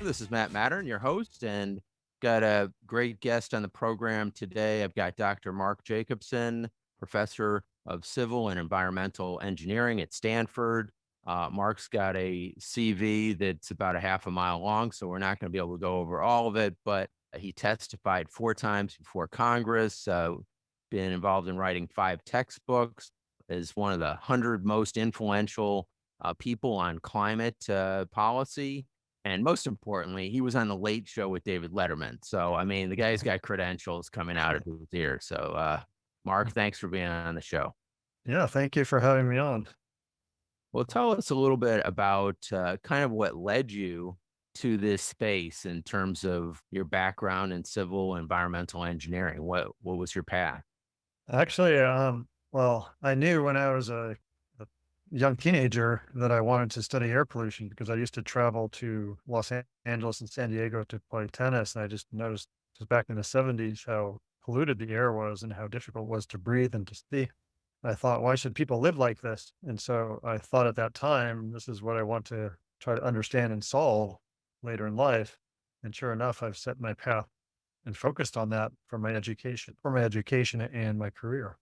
This is Matern, your host, and got a great guest on the program today. I've got Dr. Mark Jacobson, professor of civil and environmental engineering at Stanford. Mark's got a CV that's about a half a mile long, so we're not going to be able to go over all of it, but he testified 4 times before Congress, been involved in writing 5 textbooks, is one of the 100 most influential people on climate policy, and most importantly, he was on the Late Show with David Letterman. So, I mean, the guy's got credentials coming out of his ear. So, Mark, thanks for being on the show. Yeah, thank you for having me on. Well, tell us a little bit about kind of what led you to this space in terms of your background in civil environmental engineering. What was your path? Actually, I knew when I was a young teenager that I wanted to study air pollution because I used to travel to Angeles and San Diego to play tennis, and I just noticed just back in the '70s how polluted the air was and how difficult it was to breathe and to see. I thought, why should people live like this? And so I thought at that time, this is what I want to try to understand and solve later in life. And sure enough, I've set my path and focused on that for my education and my career.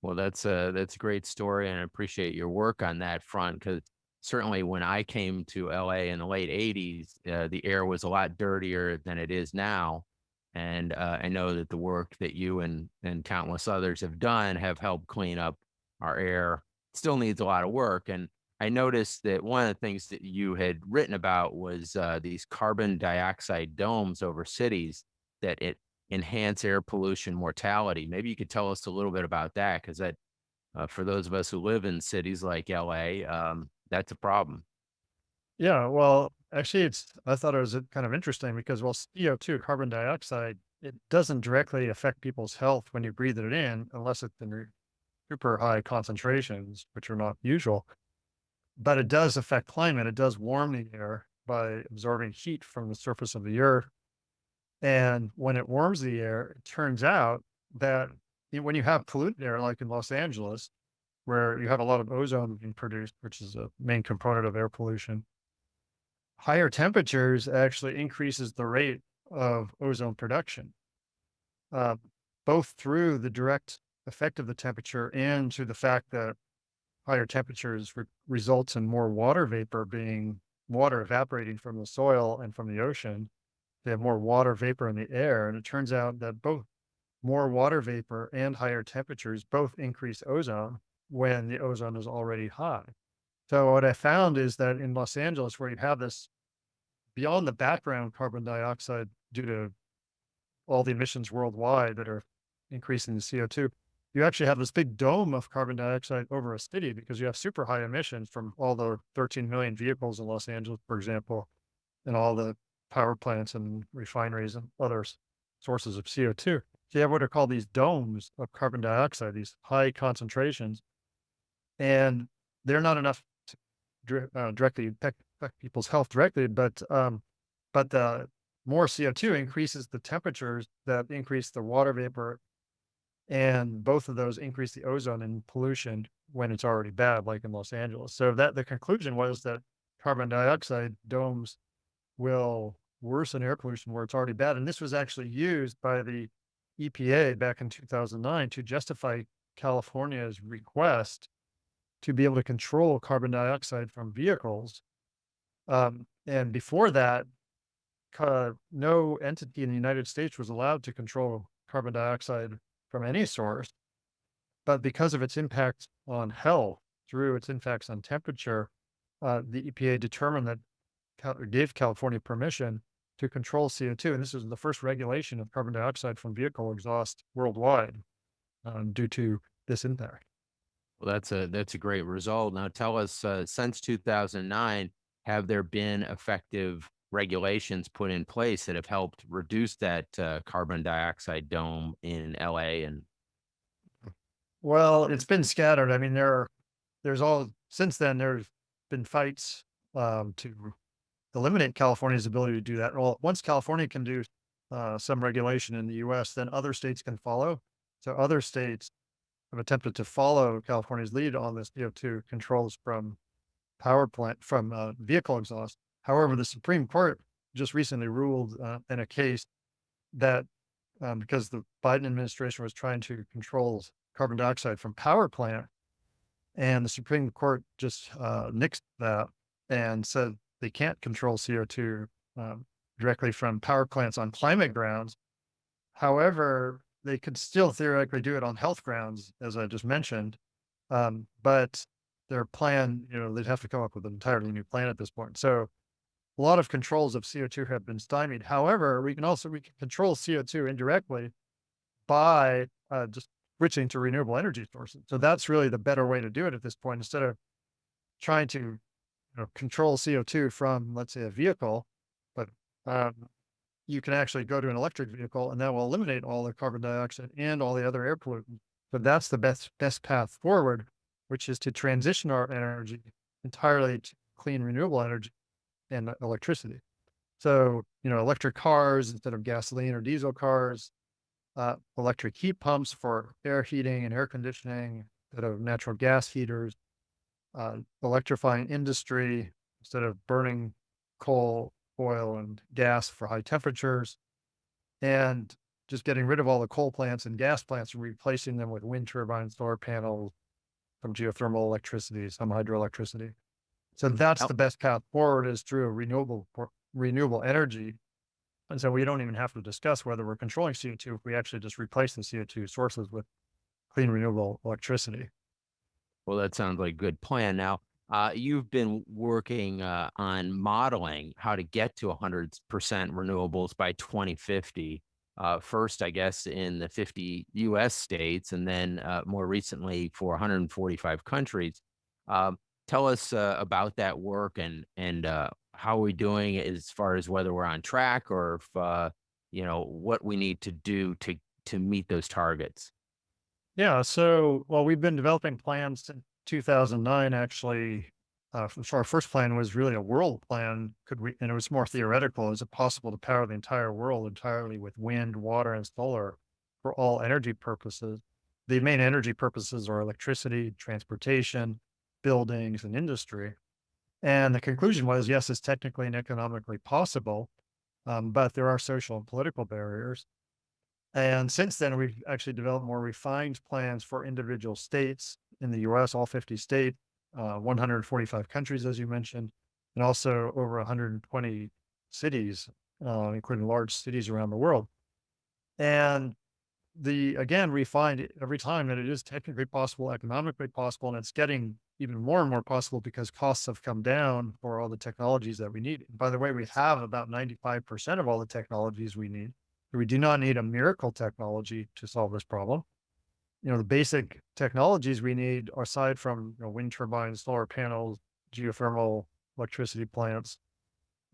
Well, that's a great story, and I appreciate your work on that front because certainly when I came to LA in the late '80s, the air was a lot dirtier than it is now, and I know that the work that you and countless others have done have helped clean up our air. Still needs a lot of work, and I noticed that one of the things that you had written about was these carbon dioxide domes over cities that it enhance air pollution mortality. Maybe you could tell us a little bit about that, because that, for those of us who live in cities like LA, that's a problem. Yeah, well, actually, I thought it was kind of interesting because, well, CO2, carbon dioxide, it doesn't directly affect people's health when you breathe it in, unless it's in super high concentrations, which are not usual. But it does affect climate. It does warm the air by absorbing heat from the surface of the earth. And when it warms the air, it turns out that when you have polluted air, like in Los Angeles, where you have a lot of ozone being produced, which is a main component of air pollution, higher temperatures actually increases the rate of ozone production, uh, both through the direct effect of the temperature and to the fact that higher temperatures results in more water evaporating from the soil and from the ocean. They have more water vapor in the air, and it turns out that both more water vapor and higher temperatures both increase ozone when the ozone is already high. So what I found is that in Los Angeles, where you have this beyond the background carbon dioxide due to all the emissions worldwide that are increasing the CO2, you actually have this big dome of carbon dioxide over a city because you have super high emissions from all the 13 million vehicles in Los Angeles, for example, and all the power plants and refineries and other sources of CO2. So you have what are called these domes of carbon dioxide, these high concentrations, and they're not enough to directly affect people's health directly, but the more CO2 increases the temperatures that increase the water vapor, and both of those increase the ozone and pollution when it's already bad, like in Los Angeles. So that the conclusion was that carbon dioxide domes will worsen air pollution where it's already bad. And this was actually used by the EPA back in 2009 to justify California's request to be able to control carbon dioxide from vehicles. And before that, no entity in the United States was allowed to control carbon dioxide from any source. But because of its impact on health through its impacts on temperature, the EPA determined that gave California permission to control CO2, and this was the first regulation of carbon dioxide from vehicle exhaust worldwide, due to this impact. Well, that's a great result. Now, tell us, since 2009, have there been effective regulations put in place that have helped reduce that carbon dioxide dome in LA? And Well, it's been scattered. I mean, there's all since then there's been fights to eliminate California's ability to do that. Well, once California can do some regulation in the U.S., then other states can follow. So other states have attempted to follow California's lead on this CO2 controls from vehicle exhaust. However, the Supreme Court just recently ruled in a case that because the Biden administration was trying to control carbon dioxide from power plant, and the Supreme Court just nixed that and said they can't control CO2 um, directly from power plants on climate grounds. However, they could still theoretically do it on health grounds, as I just mentioned. But their plan, they'd have to come up with an entirely new plan at this point. So a lot of controls of CO2 have been stymied. However, we can control CO2 indirectly by just switching to renewable energy sources. So that's really the better way to do it at this point. Instead of trying to control CO2 from, let's say, a vehicle, but you can actually go to an electric vehicle and that will eliminate all the carbon dioxide and all the other air pollutants. So that's the best path forward, which is to transition our energy entirely to clean renewable energy and electricity. So, electric cars instead of gasoline or diesel cars, electric heat pumps for air heating and air conditioning instead of natural gas heaters, electrifying industry instead of burning coal, oil, and gas for high temperatures, and just getting rid of all the coal plants and gas plants and replacing them with wind turbines, solar panels, some geothermal electricity, some hydroelectricity. So that's Now, the best path forward is through renewable energy. And so we don't even have to discuss whether we're controlling CO2 if we actually just replace the CO2 sources with clean renewable electricity. well, that sounds like a good plan. Now, you've been working on modeling how to get to 100% renewables by 2050. First, I guess, in the 50 US states, and then more recently for 145 countries. Um, Tell us about that work and how we're doing as far as whether we're on track or if, what we need to do to meet those targets. Yeah. So, well, we've been developing plans since 2009, actually. So our first plan was really a world plan. And it was more theoretical. Is it possible to power the entire world entirely with wind, water, and solar for all energy purposes? The main energy purposes are electricity, transportation, buildings, and industry. And the conclusion was, yes, it's technically and economically possible, but there are social and political barriers. And since then, we've actually developed more refined plans for individual states in the US, all 50 states, 145 countries, as you mentioned, and also over 120 cities, including large cities around the world. And again, we find every time that it is technically possible, economically possible, and it's getting even more and more possible because costs have come down for all the technologies that we need. And by the way, we have about 95% of all the technologies we need. We do not need a miracle technology to solve this problem. The basic technologies we need, aside from wind turbines, solar panels, geothermal electricity plants,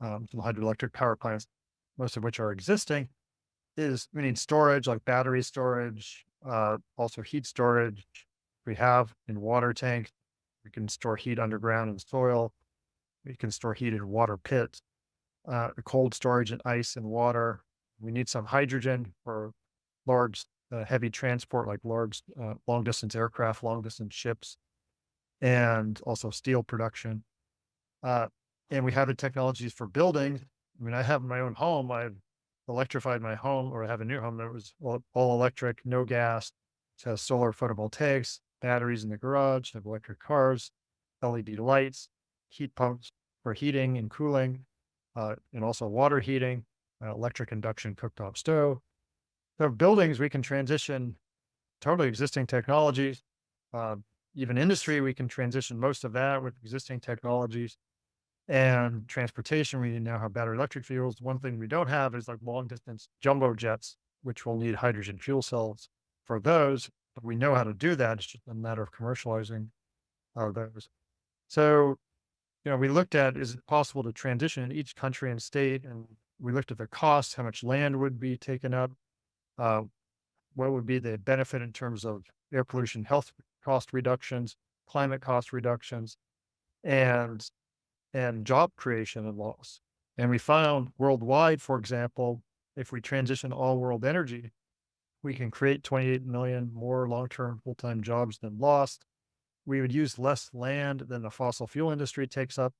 some hydroelectric power plants, most of which are existing, is we need storage like battery storage, also heat storage. We have in water tanks. We can store heat underground in soil. We can store heat in water pits, cold storage and ice and water. We need some hydrogen for large, heavy transport, like large, long distance aircraft, long distance ships, and also steel production. Uh, and we have the technologies for buildings. I mean, I have my own home. I've electrified my home, or I have a new home that was all electric, no gas. It has solar photovoltaics, batteries in the garage, I have electric cars, LED lights, heat pumps for heating and cooling, and also water heating, electric induction cooktop stove. So buildings, we can transition totally existing technologies. Uh, Even industry, we can transition most of that with existing technologies. And transportation, we now have battery electric vehicles. One thing we don't have is like long distance jumbo jets, which will need hydrogen fuel cells for those. But we know how to do that. It's just a matter of commercializing those. So, we looked at, is it possible to transition in each country and state? And we looked at the cost, how much land would be taken up, uh, what would be the benefit in terms of air pollution, health cost reductions, climate cost reductions, and job creation and loss. And we found worldwide, for example, if we transition all world energy, we can create 28 million more long-term full-time jobs than lost. We would use less land than the fossil fuel industry takes up.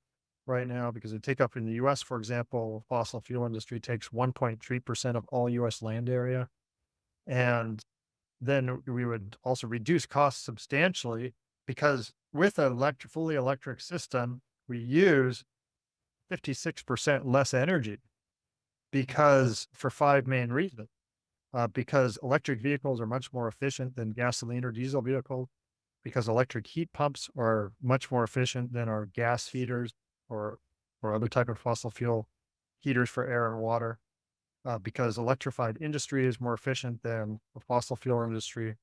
right now because they take up in the US, for example, fossil fuel industry takes 1.3% of all US land area. And then we would also reduce costs substantially because with an fully electric system, we use 56% less energy because for five main reasons. Because electric vehicles are much more efficient than gasoline or diesel vehicles, because electric heat pumps are much more efficient than our gas heaters or other type of fossil fuel heaters for air and water, because electrified industry is more efficient than the fossil fuel industry.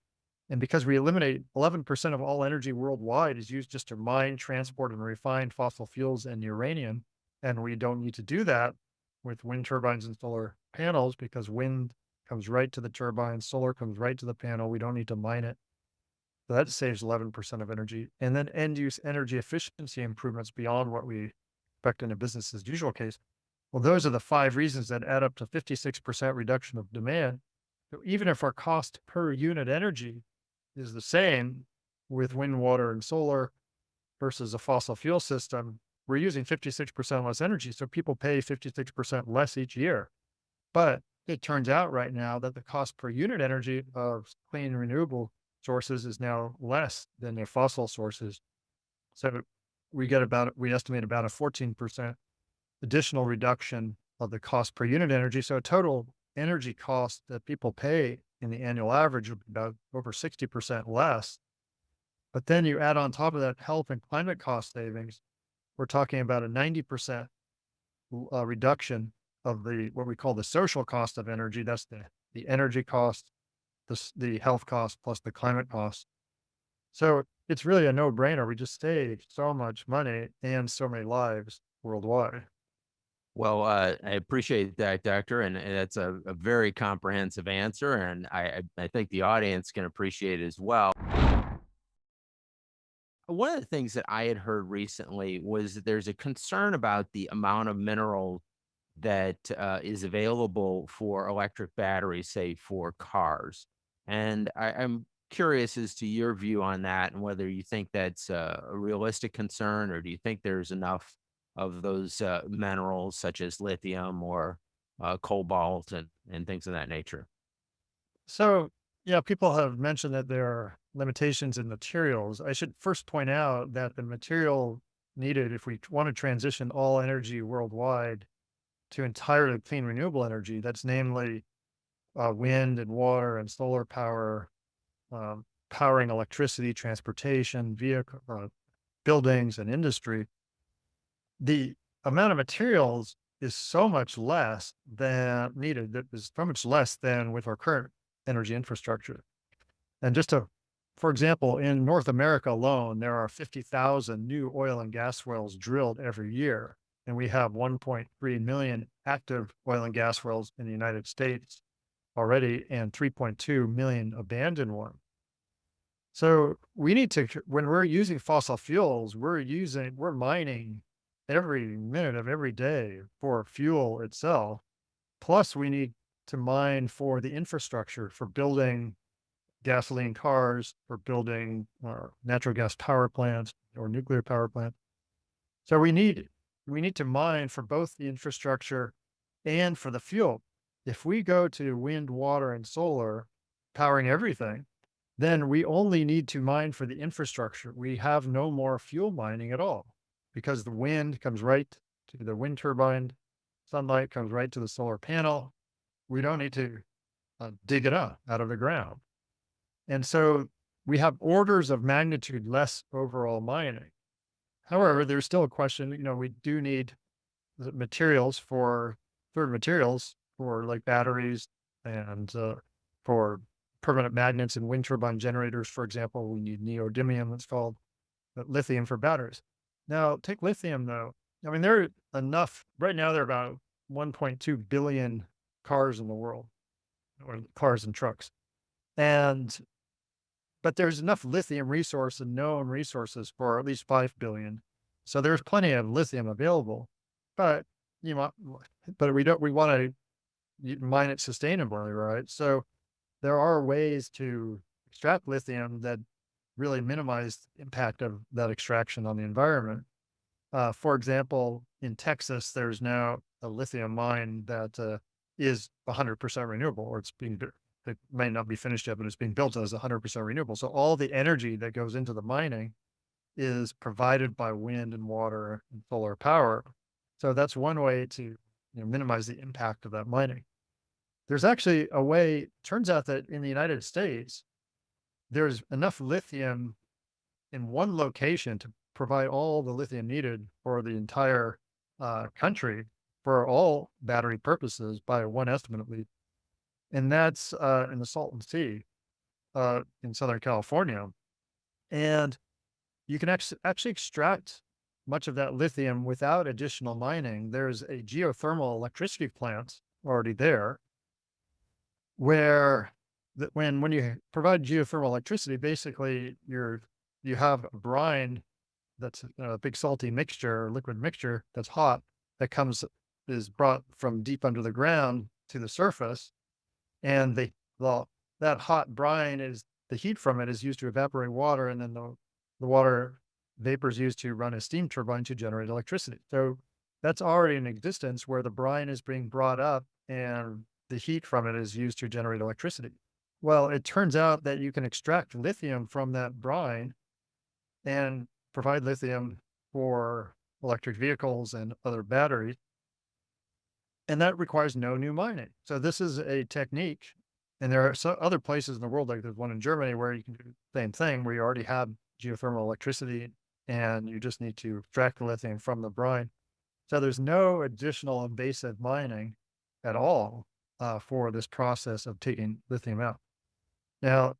And because we eliminate 11% of all energy worldwide is used just to mine, transport, and refine fossil fuels and uranium. And we don't need to do that with wind turbines and solar panels because wind comes right to the turbine, solar comes right to the panel. We don't need to mine it. So that saves 11% of energy. And then end use energy efficiency improvements beyond what we expect in a business as usual case. Well, those are the five reasons that add up to 56% reduction of demand. So even if our cost per unit energy is the same with wind, water, and solar versus a fossil fuel system, we're using 56% less energy. So people pay 56% less each year. But it turns out right now that the cost per unit energy of clean renewable sources is now less than their fossil sources. So we estimate about a 14% additional reduction of the cost per unit energy. So total energy cost that people pay in the annual average would be about over 60% less. But then you add on top of that health and climate cost savings, we're talking about a 90% reduction of what we call the social cost of energy. That's the energy cost, the health cost plus the climate cost. So it's really a no brainer. We just save so much money and so many lives worldwide. Well, I appreciate that, doctor, and that's a very comprehensive answer, and I think the audience can appreciate it as well. One of the things that I had heard recently was that there's a concern about the amount of mineral that is available for electric batteries, say for cars. And I'm curious as to your view on that and whether you think that's a realistic concern or do you think there's enough of those minerals such as lithium or cobalt and things of that nature. So, yeah, people have mentioned that there are limitations in materials. I should first point out that the material needed if we want to transition all energy worldwide to entirely clean renewable energy, that's namely wind and water and solar power, powering electricity, transportation, vehicle, buildings, and industry. The amount of materials is so much less than needed. That is so much less than with our current energy infrastructure. And for example, in North America alone, there are 50,000 new oil and gas wells drilled every year. And we have 1.3 million active oil and gas wells in the United States already and 3.2 million abandoned ones. So we need to, when we're using fossil fuels, we're mining every minute of every day for fuel itself. Plus, we need to mine for the infrastructure for building gasoline cars, for building natural gas power plants or nuclear power plants. So we need to mine for both the infrastructure and for the fuel. If we go to wind, water, and solar powering everything, then we only need to mine for the infrastructure. We have no more fuel mining at all because the wind comes right to the wind turbine, sunlight comes right to the solar panel. We don't need to dig it up out of the ground. And so we have orders of magnitude less overall mining. However, there's still a question, we do need the materials for certain materials for like batteries and for permanent magnets and wind turbine generators, for example. We need neodymium, it's called, lithium for batteries. Now, take lithium though. I mean, right now, there are about 1.2 billion cars in the world, or cars and trucks. But there's enough lithium resource and known resources for at least 5 billion. So there's plenty of lithium available, but you know, we want to mine it sustainably, right? So there are ways to extract lithium that really minimize the impact of that extraction on the environment. For example, in Texas, there's now a lithium mine that is 100% renewable, or it may not be finished yet, but it's being built as 100% renewable. So all the energy that goes into the mining is provided by wind and water and solar power. So that's one way to minimize the impact of that mining. There's actually a way, turns out that in the United States, there's enough lithium in one location to provide all the lithium needed for the entire country for all battery purposes by one estimate at least. And that's in the Salton Sea in Southern California. And you can actually extract much of that lithium without additional mining. There's a geothermal electricity plant already there where when you provide geothermal electricity, basically you have a brine that's a big salty mixture, liquid mixture that's hot that is brought from deep under the ground to the surface, and the that hot brine is the heat from it is used to evaporate water, and then the water vapor is used to run a steam turbine to generate electricity. So that's already in existence where the brine is being brought up and the heat from it is used to generate electricity. Well, it turns out that you can extract lithium from that brine and provide lithium for electric vehicles and other batteries. And that requires no new mining. So this is a technique. And there are other places in the world, like there's one in Germany where you can do the same thing, where you already have geothermal electricity and you just need to extract the lithium from the brine. So there's no additional invasive mining at all for this process of taking lithium out. Now,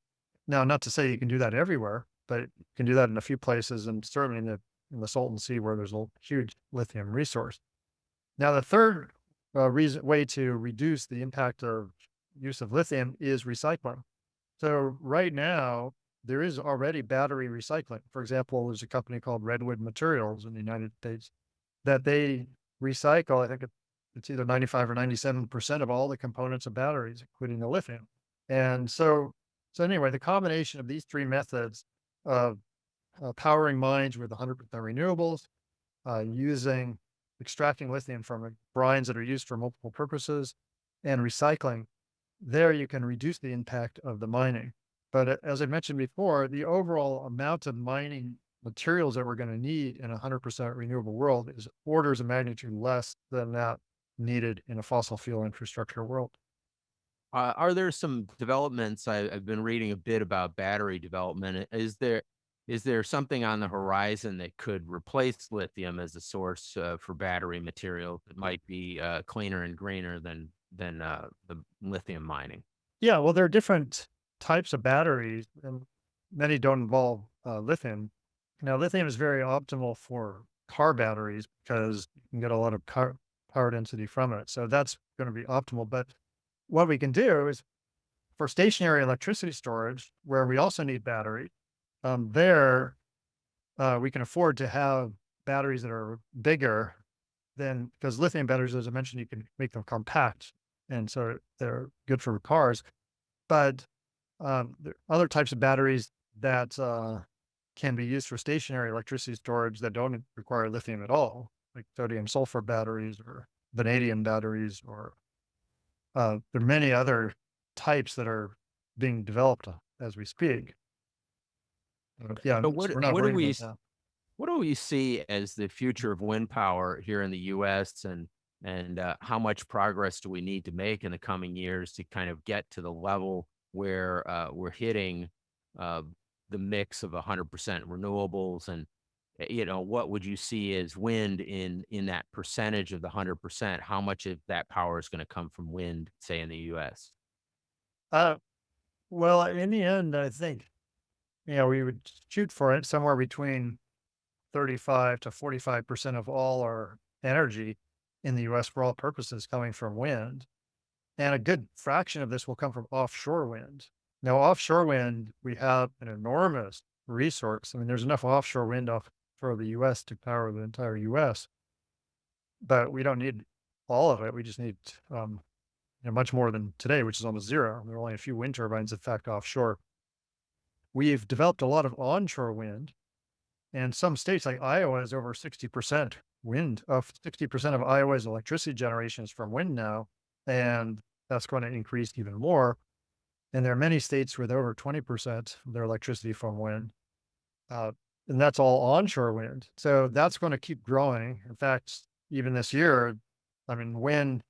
not to say you can do that everywhere, but you can do that in a few places, and certainly in the Salton Sea where there's a huge lithium resource. Now, the third way to reduce the impact of use of lithium is recycling. So right now, there is already battery recycling. For example, there's a company called Redwood Materials in the United States that they recycle. I think it's either 95 or 97% of all the components of batteries, including the lithium. And so anyway, the combination of these three methods of powering mines with 100% renewables, using extracting lithium from brines that are used for multiple purposes, and recycling, there you can reduce the impact of the mining. But as I mentioned before, the overall amount of mining materials that we're going to need in a 100% renewable world is orders of magnitude less than that needed in a fossil fuel infrastructure world. Are there some developments? I've been reading a bit about battery development. Is there something on the horizon that could replace lithium as a source for battery material that might be cleaner and greener than the lithium mining? Yeah, well, there are different types of batteries, and many don't involve lithium. Now, lithium is very optimal for car batteries because you can get a lot of power density from it. So that's going to be optimal. But what we can do is for stationary electricity storage, where we also need battery, there we can afford to have batteries that are bigger than, because lithium batteries, as I mentioned, you can make them compact, and so they're good for cars. But there are other types of batteries that can be used for stationary electricity storage that don't require lithium at all, like sodium sulfur batteries or vanadium batteries, or there are many other types that are being developed as we speak. Yeah, So so what we're not what do worried we about s- that. what do we see as the future of wind power here in the U.S. and how much progress do we need to make in the coming years to kind of get to the level where we're hitting uh, the mix of 100% renewables and what would you see as wind in that percentage of the 100%? How much of that power is going to come from wind, say in the U.S.? Uh, well, in the end, I think we would shoot for it somewhere between 35 to 45% of all our energy in the US for all purposes coming from wind. And a good fraction of this will come from offshore wind. Now, offshore wind, we have an enormous resource. I mean, there's enough offshore wind off for the US to power the entire US, but we don't need all of it. We just need much more than today, which is almost zero. There are only a few wind turbines, in fact, offshore. We've developed a lot of onshore wind, And some states like Iowa is over 60% wind. Of 60% of Iowa's electricity generation is from wind now, and that's going to increase even more. And there are many states with over 20% of their electricity from wind. Uh, and that's all onshore wind. So that's going to keep growing. In fact, even this year, I mean, wind,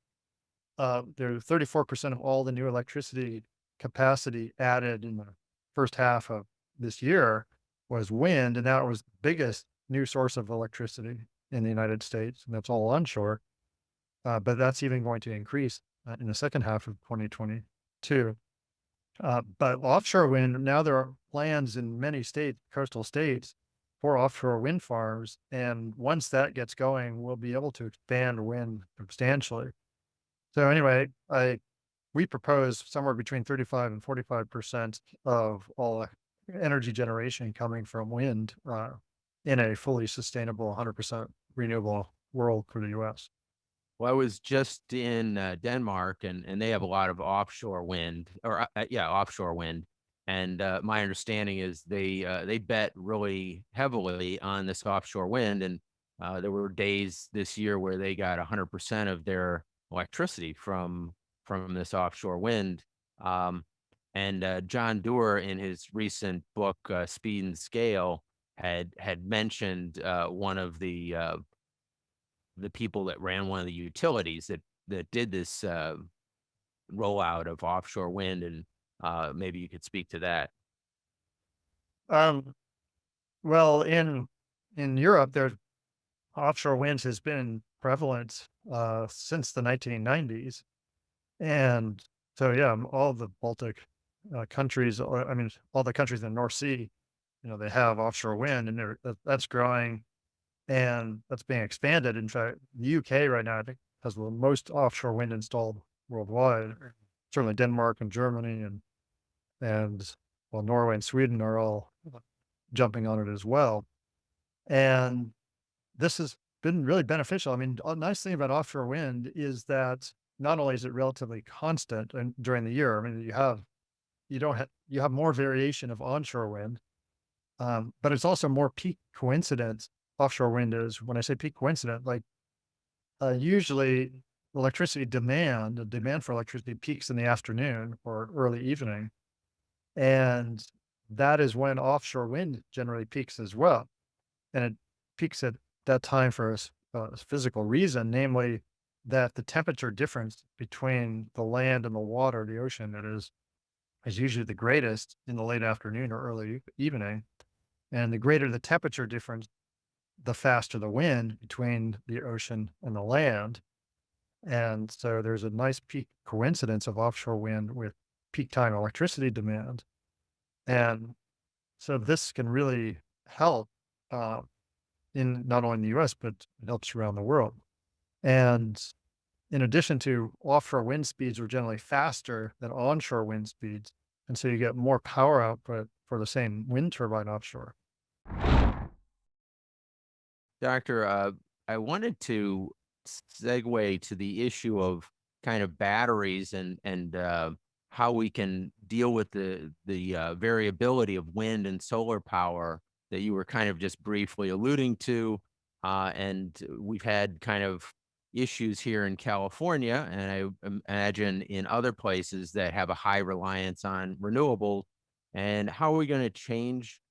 there's 34% of all the new electricity capacity added in the first half of this year was wind. And that was the biggest new source of electricity in the United States. And that's all onshore. But that's even going to increase in the second half of 2022. But offshore wind, now there are plans in many states, coastal states, for offshore wind farms. And once that gets going, we'll be able to expand wind substantially. So anyway, we propose somewhere between 35 and 45% of all energy generation coming from wind in a fully sustainable 100% renewable world for the US. Well, I was just in Denmark, and they have a lot of offshore wind, or yeah, offshore wind. And my understanding is they bet really heavily on this offshore wind, and there were days this year where they got 100% of their electricity from this offshore wind. Um, and John Doerr, in his recent book Speed and Scale, had mentioned one of the people that ran one of the utilities that did this rollout of offshore wind, and maybe you could speak to that. Um, well, in Europe, there's offshore winds has been prevalent since the 1990s, and so yeah, all the Baltic countries, or I mean, all the countries in the North Sea, they have offshore wind, and that's growing and that's being expanded. In fact, the UK right now, I think, has the most offshore wind installed worldwide. Certainly, Denmark and Germany and well, Norway and Sweden are all jumping on it as well. And this has been really beneficial. I mean, a nice thing about offshore wind is that not only is it relatively constant and during the year, I mean, you have more variation of onshore wind, but it's also more peak coincidence. Offshore wind is, when I say peak coincident, like usually the demand for electricity peaks in the afternoon or early evening, and that is when offshore wind generally peaks as well. And it peaks at that time for a physical reason, namely that the temperature difference between the land and the water, the ocean, is usually the greatest in the late afternoon or early evening. And the greater the temperature difference, the faster the wind between the ocean and the land. And so there's a nice peak coincidence of offshore wind with peak time electricity demand. And so this can really help uh, in not only in the US, but it helps around the world. And in addition to offshore wind speeds are generally faster than onshore wind speeds. And so you get more power output for the same wind turbine offshore. Doctor, I wanted to segue to the issue of kind of batteries and how we can deal with the variability of wind and solar power that you were kind of just briefly alluding to. And we've had kind of issues here in California, and imagine in other places that have a high reliance on renewables. And how are we going to change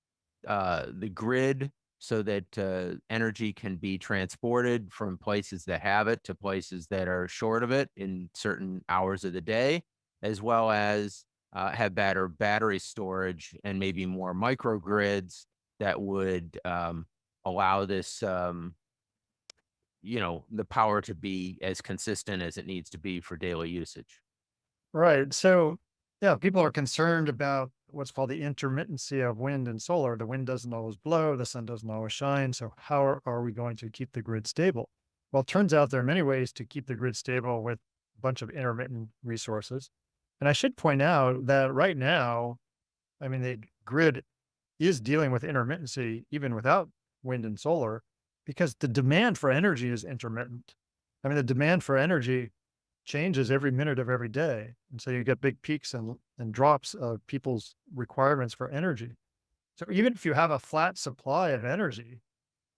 the grid so that energy can be transported from places that have it to places that are short of it in certain hours of the day, as well as have better battery storage and maybe more microgrids that would allow this, the power to be as consistent as it needs to be for daily usage. Right. So, yeah, people are concerned about what's called the intermittency of wind and solar. The wind doesn't always blow, the sun doesn't always shine. So, how are we going to keep the grid stable? Well, it turns out there are many ways to keep the grid stable with a bunch of intermittent resources. And I should point out that right now, I mean, the grid is dealing with intermittency even without wind and solar because the demand for energy is intermittent. I mean, the demand for energy changes every minute of every day. And so you get big peaks and drops of people's requirements for energy. So even if you have a flat supply of energy,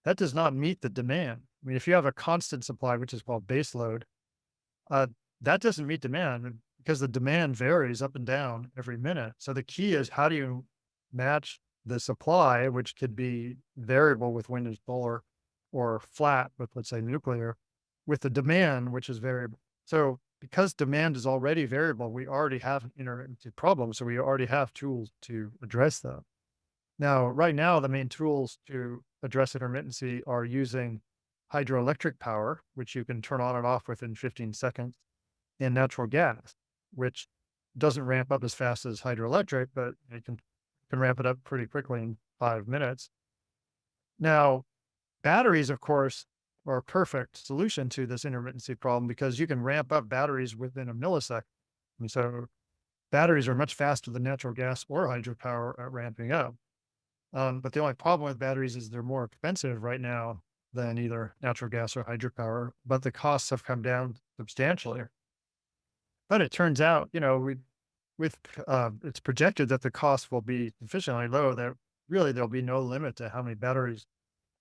that does not meet the demand. I mean, if you have a constant supply, which is called base load, uh, that doesn't meet demand because the demand varies up and down every minute. So the key is how do you match the supply, which could be variable with wind and solar, or flat with, let's say, nuclear, with the demand, which is variable. So because demand is already variable, we already have an intermittent problem. So we already have tools to address that. Now, right now, the main tools to address intermittency are using hydroelectric power, which you can turn on and off within 15 seconds, and natural gas, which doesn't ramp up as fast as hydroelectric, but it can ramp it up pretty quickly in 5 minutes. Now, batteries, of course, are a perfect solution to this intermittency problem because you can ramp up batteries within a millisecond. And so batteries are much faster than natural gas or hydropower at ramping up. But the only problem with batteries is they're more expensive right now than either natural gas or hydropower, but the costs have come down substantially. But it turns out, it's projected that the cost will be sufficiently low that really there'll be no limit to how many batteries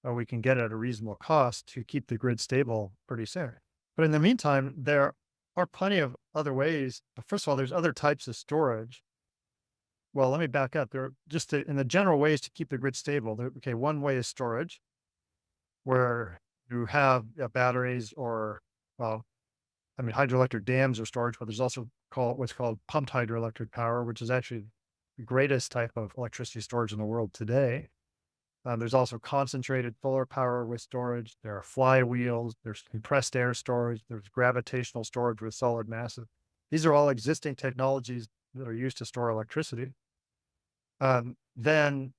we can get at a reasonable cost to keep the grid stable pretty soon. But in the meantime, there are plenty of other ways. First of all, there's other types of storage. Well, let me back up. There are in the general ways to keep the grid stable. Okay, one way is storage, where you have batteries or, well, I mean, hydroelectric dams or storage, but there's also what's called pumped hydroelectric power, which is actually the greatest type of electricity storage in the world today. There's also concentrated solar power with storage. There are flywheels. There's compressed air storage. There's gravitational storage with solid masses. These are all existing technologies that are used to store electricity. Then,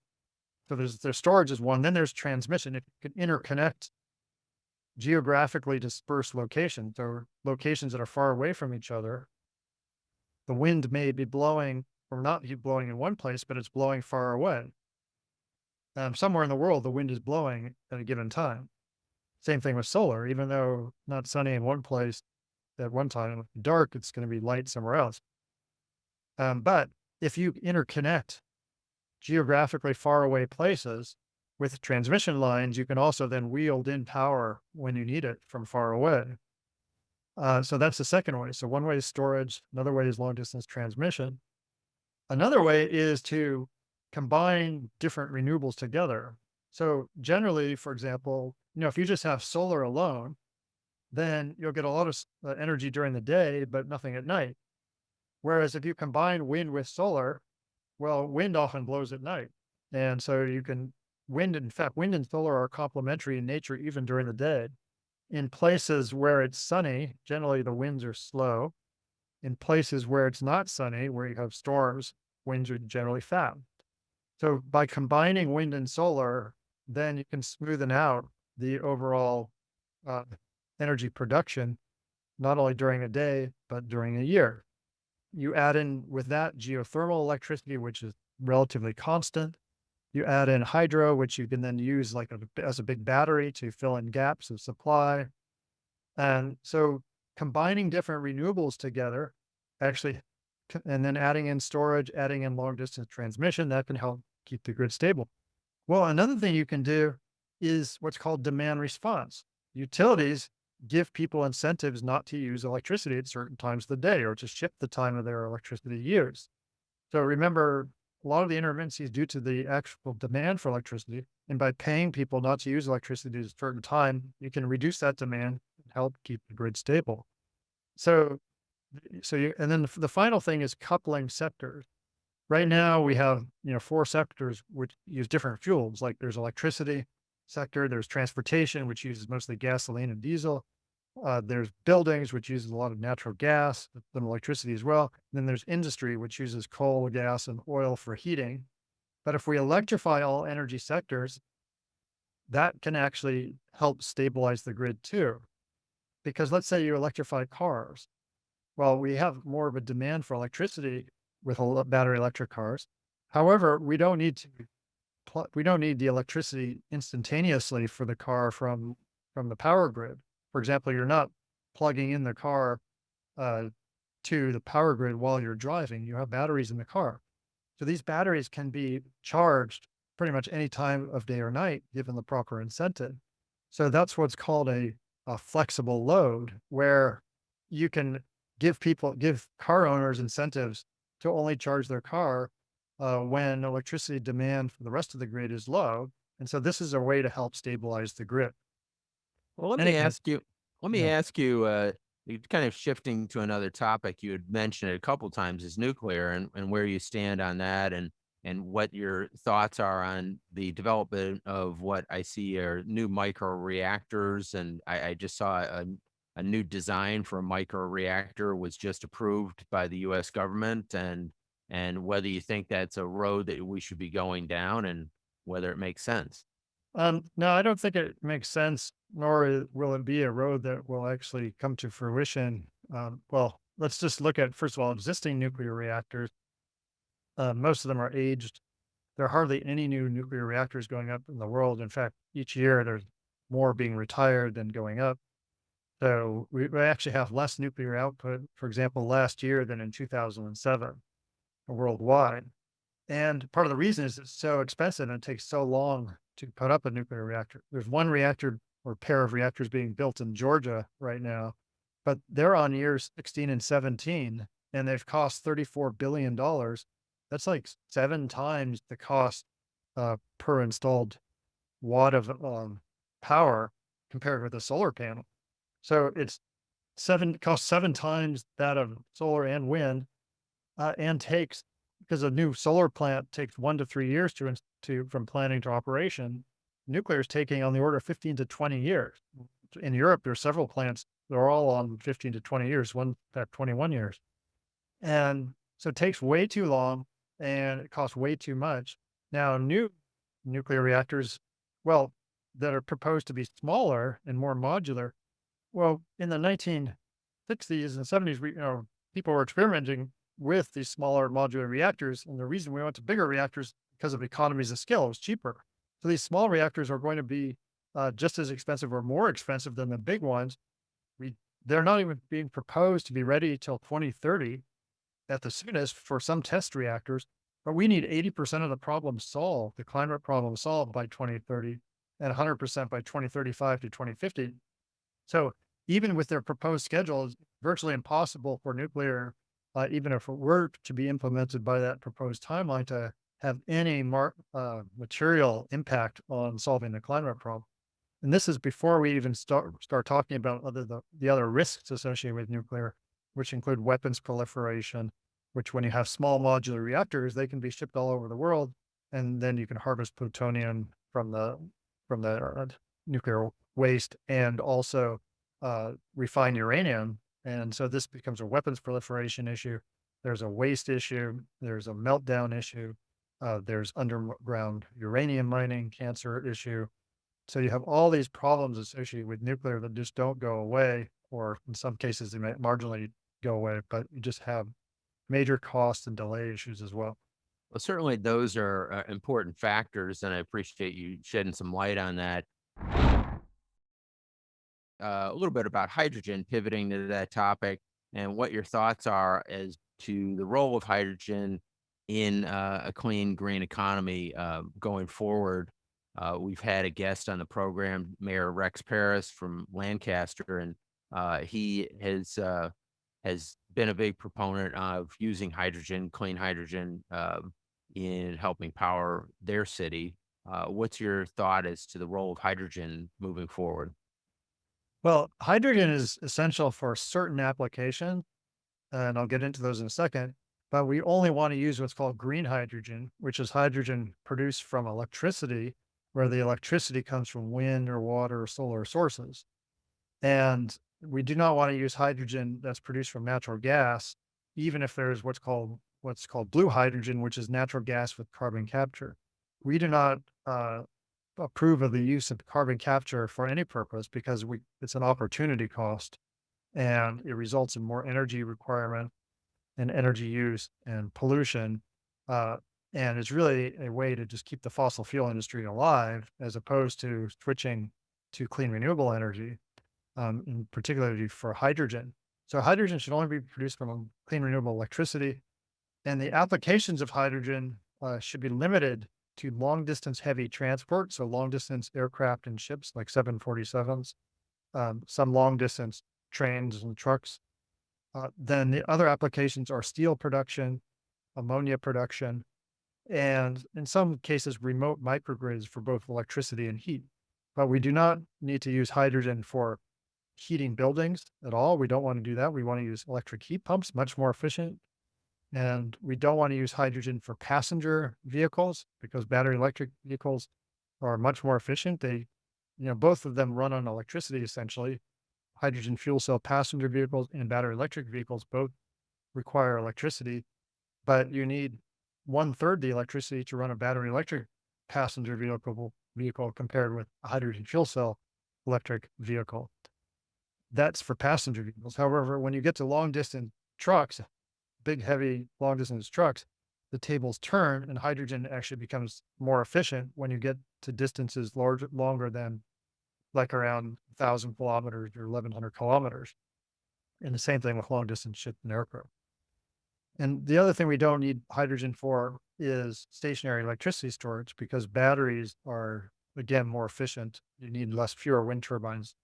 so there's storage is one. Then there's transmission. It can interconnect geographically dispersed locations or locations that are far away from each other. The wind may be blowing or not be blowing in one place, but it's blowing far away. Somewhere in the world, the wind is blowing at a given time. Same thing with solar, even though not sunny in one place at one time, dark, it's going to be light somewhere else. But if you interconnect geographically far away places with transmission lines, you can also then wield in power when you need it from far away. So that's the second way. So one way is storage, another way is long distance transmission. Another way is to combine different renewables together. So generally, for example, if you just have solar alone, then you'll get a lot of energy during the day, but nothing at night. Whereas if you combine wind with solar, well, wind often blows at night. And so in fact, wind and solar are complementary in nature even during the day. In places where it's sunny, generally the winds are slow. In places where it's not sunny, where you have storms, winds are generally fast. So by combining wind and solar, then you can smoothen out the overall uh, energy production, not only during the day, but during a year. You add in with that geothermal electricity, which is relatively constant. You add in hydro, which you can then use as a big battery to fill in gaps of supply. And so combining different renewables together actually, and then adding in storage, adding in long distance transmission, that can help keep the grid stable. Well, another thing you can do is what's called demand response. Utilities give people incentives not to use electricity at certain times of the day or to shift the time of their electricity use. So remember, a lot of the intermittency is due to the actual demand for electricity. And by paying people not to use electricity at a certain time, you can reduce that demand and help keep the grid stable. So, and then the final thing is coupling sectors. Right now we have, 4 sectors which use different fuels. Like there's electricity sector, there's transportation, which uses mostly gasoline and diesel. There's buildings, which uses a lot of natural gas and electricity as well. And then there's industry, which uses coal, gas, and oil for heating. But if we electrify all energy sectors, that can actually help stabilize the grid too. Because let's say you electrify cars. Well, we have more of a demand for electricity with battery electric cars. However, we don't need the electricity instantaneously for the car from the power grid. For example, you're not plugging in the car to the power grid while you're driving. You have batteries in the car. So these batteries can be charged pretty much any time of day or night, given the proper incentive. So that's what's called a flexible load, where you can give car owners incentives to only charge their car when electricity demand for the rest of the grid is low. And so this is a way to help stabilize the grid. Well, let And me again, ask you let me yeah. ask you, you kind of shifting to another topic you had mentioned it a couple times is nuclear and where you stand on that and what your thoughts are on the development of what I see are new micro reactors. And I just saw a new design for a micro reactor was just approved by the US government and whether you think that's a road that we should be going down and whether it makes sense. No, I don't think it makes sense, nor will it be a road that will actually come to fruition. Well, let's just look at, first of all, existing nuclear reactors. Most of them are aged. There are hardly any new nuclear reactors going up in the world. In fact, each year there's more being retired than going up. So we actually have less nuclear output, for example, last year than in 2007 worldwide. And part of the reason is it's so expensive and it takes so long to put up a nuclear reactor. There's one reactor or pair of reactors being built in Georgia right now, but they're on years 16 and 17, and they've cost $34 billion. That's like 7 times the cost per installed watt of power compared with a solar panel. So it's seven costs 7 times that of solar and wind, and takes, because a new solar plant takes 1 to 3 years to from planning to operation. Nuclear is taking on the order of 15 to 20 years. In Europe, there are several plants that are all on 15 to 20 years, one in fact 21 years. And so it takes way too long and it costs way too much. Now, new nuclear reactors, well, that are proposed to be smaller and more modular. Well, in the 1960s and 70s, people were experimenting with these smaller modular reactors. And the reason we went to bigger reactors because of economies of scale, it was cheaper. So these small reactors are going to be just as expensive or more expensive than the big ones. We They're not even being proposed to be ready till 2030 at the soonest for some test reactors. But we need 80% of the problem solved, the climate problem solved by 2030, and 100% by 2035 to 2050. So even with their proposed schedule, it's virtually impossible for nuclear, even if it were to be implemented by that proposed timeline, to have any material impact on solving the climate problem. And this is before we even start talking about the other risks associated with nuclear, which include weapons proliferation, which when you have small modular reactors, they can be shipped all over the world, and then you can harvest plutonium from the nuclear waste and also refine uranium. And so this becomes a weapons proliferation issue. There's a waste issue. There's a meltdown issue. There's underground uranium mining cancer issue. So you have all these problems associated with nuclear that just don't go away, or in some cases they may marginally go away, but you just have major cost and delay issues as well. Well, certainly those are important factors, and I appreciate you shedding some light on that. A little bit about hydrogen, pivoting to that topic, and what your thoughts are as to the role of hydrogen in a clean, green economy going forward. We've had a guest on the program, Mayor Rex Paris from Lancaster, and he has been a big proponent of using hydrogen, clean hydrogen, in helping power their city. What's your thought as to the role of hydrogen moving forward? Well, hydrogen is essential for certain applications, and I'll get into those in a second. But we only want to use what's called green hydrogen, which is hydrogen produced from electricity, where the electricity comes from wind or water or solar sources. And we do not want to use hydrogen that's produced from natural gas, even if there's what's called blue hydrogen, which is natural gas with carbon capture. We do not approve of the use of carbon capture for any purpose because it's an opportunity cost, and it results in more energy requirement and energy use and pollution. Uh, and it's really a way to just keep the fossil fuel industry alive as opposed to switching to clean renewable energy, and particularly for hydrogen. So hydrogen should only be produced from clean renewable electricity, and the applications of hydrogen should be limited to long distance heavy transport, so long distance aircraft and ships like 747s, some long distance trains and trucks. Then the other applications are steel production, ammonia production, and in some cases, remote microgrids for both electricity and heat. But we do not need to use hydrogen for heating buildings at all. We don't want to do that. We want to use electric heat pumps, much more efficient. And we don't want to use hydrogen for passenger vehicles because battery electric vehicles are much more efficient. Both of them run on electricity essentially. Hydrogen fuel cell passenger vehicles and battery electric vehicles both require electricity, but you need one third the electricity to run a battery electric passenger vehicle compared with a hydrogen fuel cell electric vehicle. That's for passenger vehicles. However, when you get to long distance trucks, big, heavy, long distance trucks, the tables turn and hydrogen actually becomes more efficient when you get to distances longer than like around 1,000 kilometers or 1,100 kilometers. And the same thing with long distance ship and aircraft. And the other thing we don't need hydrogen for is stationary electricity storage because batteries are, again, more efficient. You need fewer wind turbines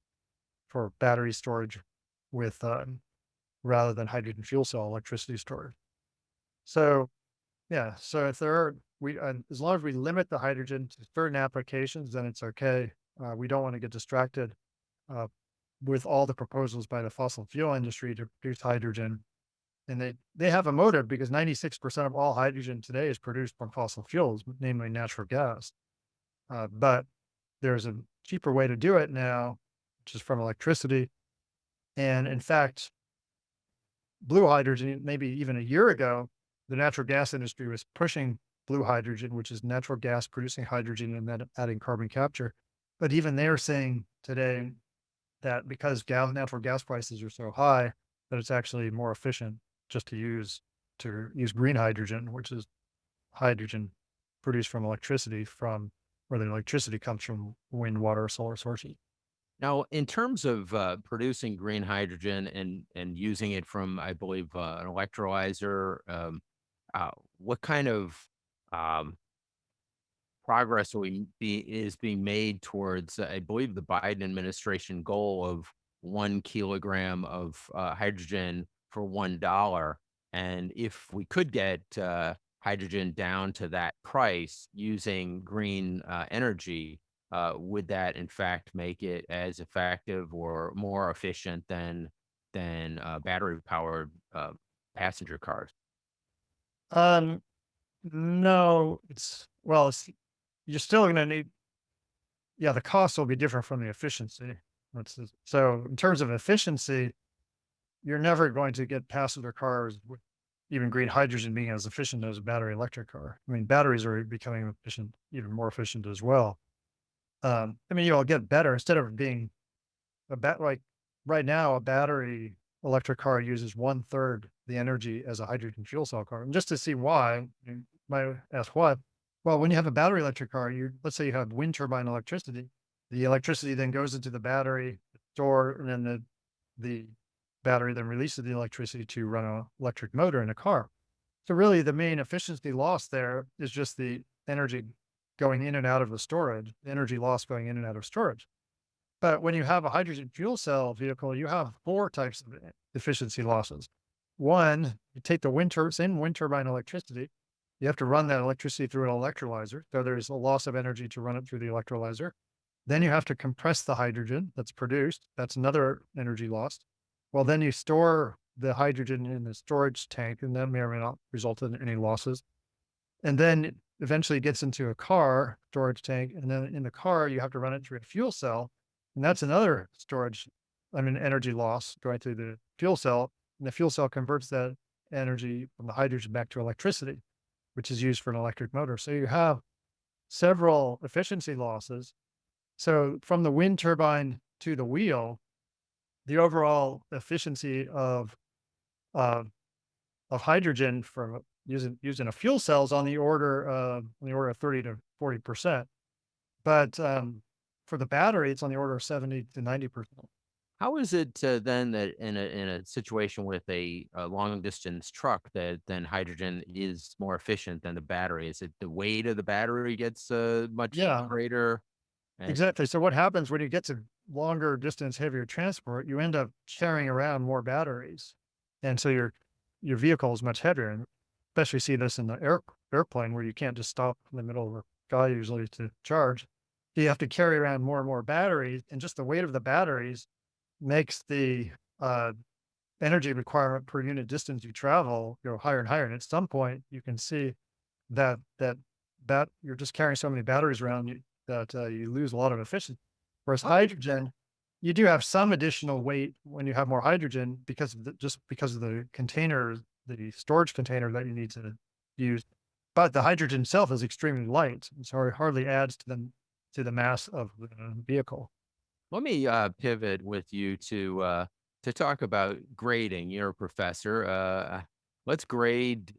for battery storage with rather than hydrogen fuel cell electricity storage. So yeah, so if there are we as long as we limit the hydrogen to certain applications, then it's okay. We don't want to get distracted uh, with all the proposals by the fossil fuel industry to produce hydrogen. And they have a motive because 96% of all hydrogen today is produced from fossil fuels, namely natural gas. But there's a cheaper way to do it now, which is from electricity. And in fact, blue hydrogen, maybe even a year ago, the natural gas industry was pushing blue hydrogen, which is natural gas producing hydrogen and then adding carbon capture. But even they're saying today that because natural gas prices are so high, that it's actually more efficient just to use green hydrogen, which is hydrogen produced from electricity from where the electricity comes from wind, water, or solar sources. Now, in terms of producing green hydrogen and using it from, I believe, an electrolyzer, what kind of um, progress is being made towards, I believe, the Biden administration goal of 1 kilogram of hydrogen for $1? And if we could get hydrogen down to that price using green energy, would that in fact make it as effective or more efficient than battery powered passenger cars? Um, no, you're still going to need, yeah, the cost will be different from the efficiency. So in terms of efficiency, you're never going to get passenger cars with even green hydrogen being as efficient as a battery electric car. I mean, batteries are becoming efficient, even more efficient as well. I mean, you'll get better instead of being like right now, a battery electric car uses one third the energy as a hydrogen fuel cell car. And just to see why, you might ask what? Well, when you have a battery electric car, let's say you have wind turbine electricity, the electricity then goes into the battery, stored, and then the battery then releases the electricity to run an electric motor in a car. So really the main efficiency loss there is just the energy going in and out of the storage, the energy loss going in and out of storage. But when you have a hydrogen fuel cell vehicle, you have four types of efficiency losses. One, you take the same wind turbine electricity, you have to run that electricity through an electrolyzer. So there's a loss of energy to run it through the electrolyzer. Then you have to compress the hydrogen that's produced. That's another energy loss. Well, then you store the hydrogen in the storage tank, and that may or may not result in any losses. And then it eventually gets into a car storage tank. And then in the car, you have to run it through a fuel cell. And that's another energy loss going through the fuel cell. And the fuel cell converts that energy from the hydrogen back to electricity, which is used for an electric motor. So you have several efficiency losses. So from the wind turbine to the wheel, the overall efficiency uh, of hydrogen from using a fuel cell is on the order of 30 to 40%. But for the battery, it's on the order of 70 to 90%. How is it then that in a situation with a long distance truck that then hydrogen is more efficient than the battery? Is it the weight of the battery gets much Yeah, greater? And exactly. So what happens when you get to longer distance, heavier transport, you end up carrying around more batteries. And so your vehicle is much heavier. And especially see this in the airplane where you can't just stop in the middle of the sky usually to charge. You have to carry around more and more batteries. And just the weight of the batteries makes the uh, energy requirement per unit distance you travel go higher and higher. And at some point you can see that you're just carrying so many batteries around you that you lose a lot of efficiency. Whereas hydrogen, you do have some additional weight when you have more hydrogen because of just because of the container, the storage container that you need to use. But the hydrogen itself is extremely light, and so it hardly adds to the mass of the vehicle. let me pivot with you to talk about grading. You're a professor. Let's grade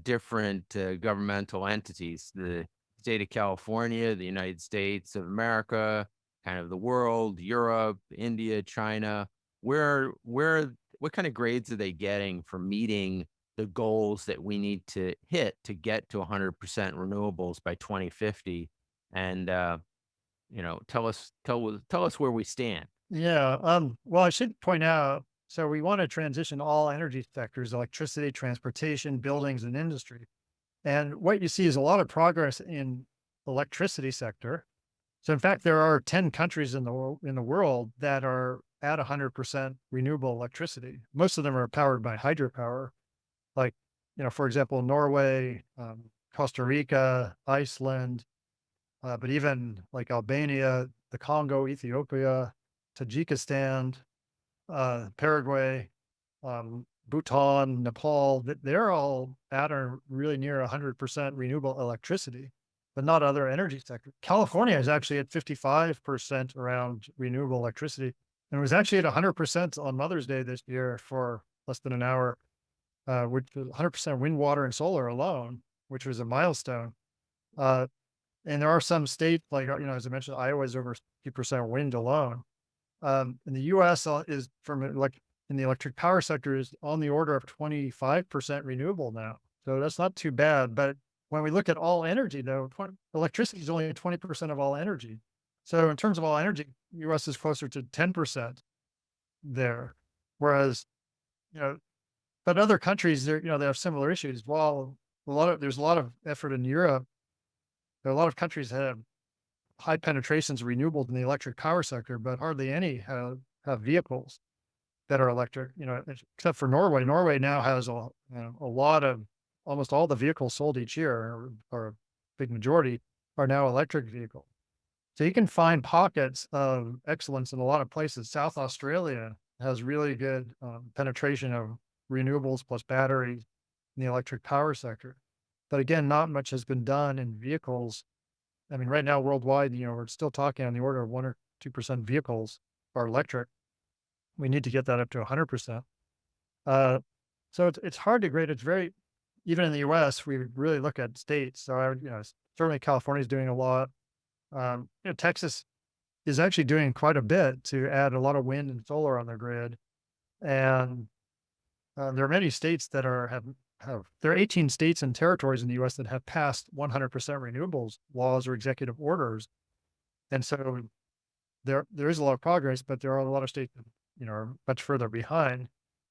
different governmental entities: the state of California, the United States of America, kind of the world, Europe, India, China. What kind of grades are they getting for meeting the goals that we need to hit to get to 100% renewables by 2050? And tell us where we stand. Yeah. Well, I should point out, so we want to transition all energy sectors, electricity, transportation, buildings, and industry. And what you see is a lot of progress in electricity sector. So in fact, there are 10 countries in the world that are at 100% renewable electricity. Most of them are powered by hydropower, like, for example, Norway, Costa Rica, Iceland, but even like Albania, the Congo, Ethiopia, Tajikistan, Paraguay, Bhutan, Nepal, they're all at or really near 100% renewable electricity, but not other energy sectors. California is actually at 55% around renewable electricity, and it was actually at 100% on Mother's Day this year for less than an hour, which was 100% wind, water, and solar alone, which was a milestone. Uh, and there are some states like, as I mentioned, Iowa is over 50% wind alone. In the US is in the electric power sector is on the order of 25% renewable now. So that's not too bad. But when we look at all energy, though, electricity is only 20% of all energy. So in terms of all energy, US is closer to 10% there. Whereas, you know, but other countries, they have similar issues. While there's a lot of effort in Europe, there are a lot of countries that have high penetrations of renewables in the electric power sector, but hardly any have vehicles that are electric, except for Norway. Norway now has a lot of almost all the vehicles sold each year, or a big majority, are now electric vehicles. So you can find pockets of excellence in a lot of places. South Australia has really good penetration of renewables plus batteries in the electric power sector. But again, not much has been done in vehicles. I mean, right now worldwide, we're still talking on the order of 1 or 2% vehicles are electric. We need to get that up to 100%. Uh, so it's hard to grade. It's very even in the US, we really look at states. So certainly California is doing a lot. Texas is actually doing quite a bit to add a lot of wind and solar on their grid. And there are many states that there are 18 states and territories in the US that have passed 100% renewables laws or executive orders. And so there is a lot of progress, but there are a lot of states that, are much further behind.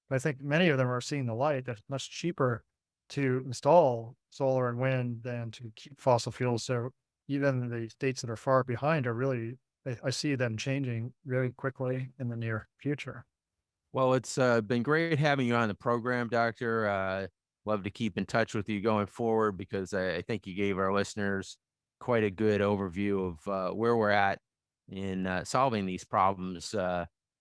But I think many of them are seeing the light that it's much cheaper to install solar and wind than to keep fossil fuels. So even the states that are far behind are really, I see them changing very quickly in the near future. Well, it's been great having you on the program, Doctor. Love to keep in touch with you going forward because I think you gave our listeners quite a good overview of where we're at in solving these problems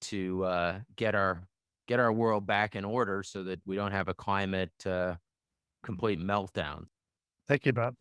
to get our world back in order so that we don't have a climate complete meltdown. Thank you, Bob.